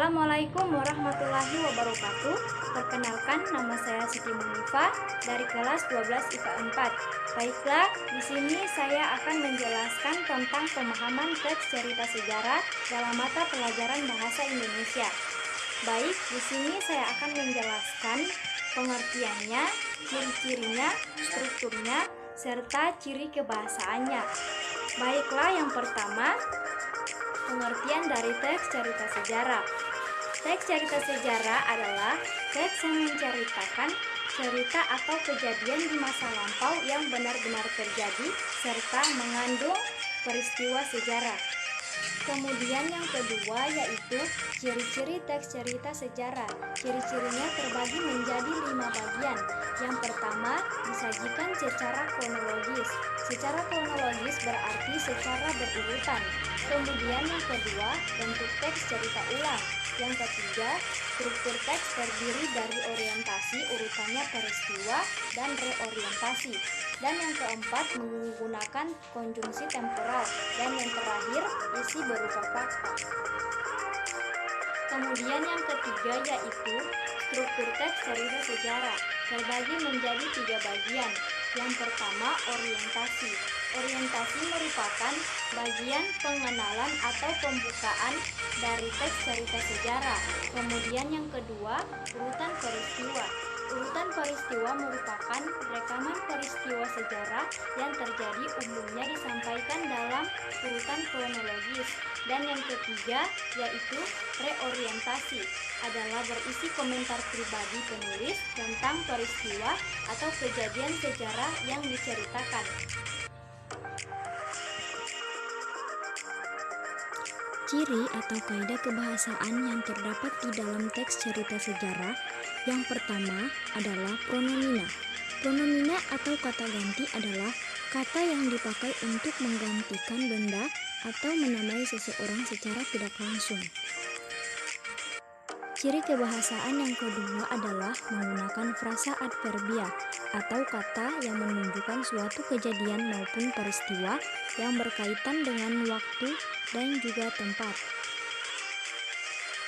Assalamualaikum warahmatullahi wabarakatuh. Perkenalkan, nama saya Siti Munifa dari kelas 12 IPA 4. Baiklah, di sini saya akan menjelaskan tentang pemahaman teks cerita sejarah dalam mata pelajaran bahasa Indonesia. Baik, di sini saya akan menjelaskan pengertiannya, ciri-cirinya, strukturnya, serta ciri kebahasaannya. Baiklah, yang pertama, pengertian dari teks cerita sejarah. Teks cerita sejarah adalah teks yang menceritakan cerita atau kejadian di masa lampau yang benar-benar terjadi serta mengandung peristiwa sejarah. Kemudian yang kedua yaitu ciri-ciri teks cerita sejarah. Ciri-cirinya terbagi menjadi 5 bagian. Yang pertama, disajikan secara kronologis. Secara kronologis berarti secara berurutan. Kemudian yang kedua, bentuk teks cerita ulang. Yang ketiga, struktur teks terdiri dari orientasi, urutannya peristiwa, dan reorientasi. Dan yang keempat, menggunakan konjungsi temporal. Dan yang terakhir, isi berupa fakta. Kemudian yang ketiga yaitu struktur teks cerita sejarah, terbagi menjadi 3 bagian. Yang pertama, orientasi. Orientasi merupakan bagian pengenalan atau pembukaan dari teks cerita sejarah. Kemudian yang kedua, urutan peristiwa. Urutan peristiwa merupakan rekaman peristiwa sejarah yang terjadi, umumnya disampaikan dalam urutan kronologis. Dan yang ketiga yaitu reorientasi, adalah berisi komentar pribadi penulis tentang peristiwa atau kejadian sejarah yang diceritakan. Ciri atau kaidah kebahasaan yang terdapat di dalam teks cerita sejarah yang pertama adalah pronomina. Pronomina atau kata ganti adalah kata yang dipakai untuk menggantikan benda atau menamai seseorang secara tidak langsung. Ciri kebahasaan yang kedua adalah menggunakan frasa adverbia atau kata yang menunjukkan suatu kejadian maupun peristiwa yang berkaitan dengan waktu dan juga tempat.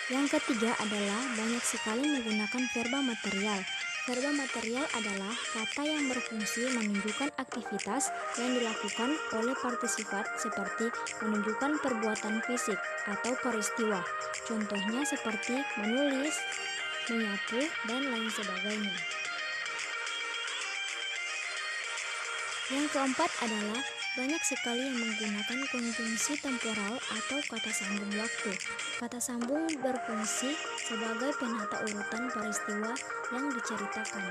Yang ketiga adalah banyak sekali menggunakan verba material. Verba material adalah kata yang berfungsi menunjukkan aktivitas yang dilakukan oleh partisipat seperti menunjukkan perbuatan fisik atau peristiwa. Contohnya seperti menulis, menyapu, dan lain sebagainya. Yang keempat adalah banyak sekali yang menggunakan konjungsi temporal atau kata sambung waktu. Kata sambung berfungsi sebagai penata urutan peristiwa yang diceritakan.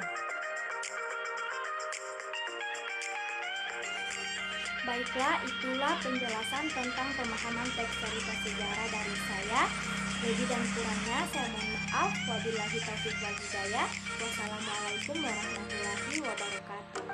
Baiklah, itulah penjelasan tentang pemahaman teks cerita sejarah dari saya. Lebih dan kurangnya saya mohon maaf. Wabillahi taufiq wal hidayah. Wassalamualaikum warahmatullahi wabarakatuh.